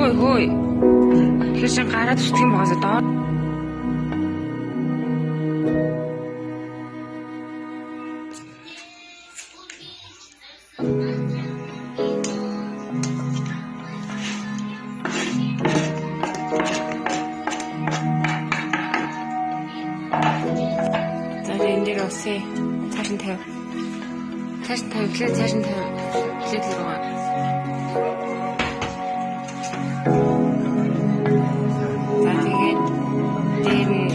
Хөөе хөөе. Тэгэхээр чи гараад зүтгэн багасаа доор. За энэ дээр усээ цааш нь тавь. Цааш нь тавь, цааш нь тавь. Плэт рүү. За тэгээд дээр нь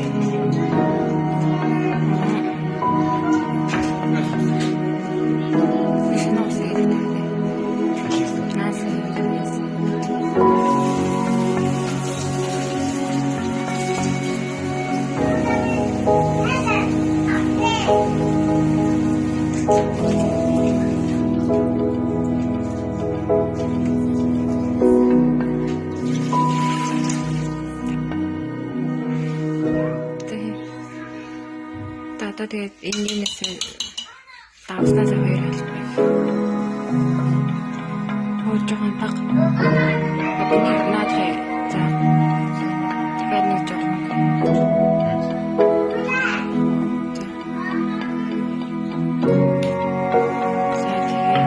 одоо тэгээд энгийнээс давснаас хоёр хэлбэр. Хөөж жоохон баг. Бидний наадхай. За. Тэгэхээр нэг жоохон. За тэгээд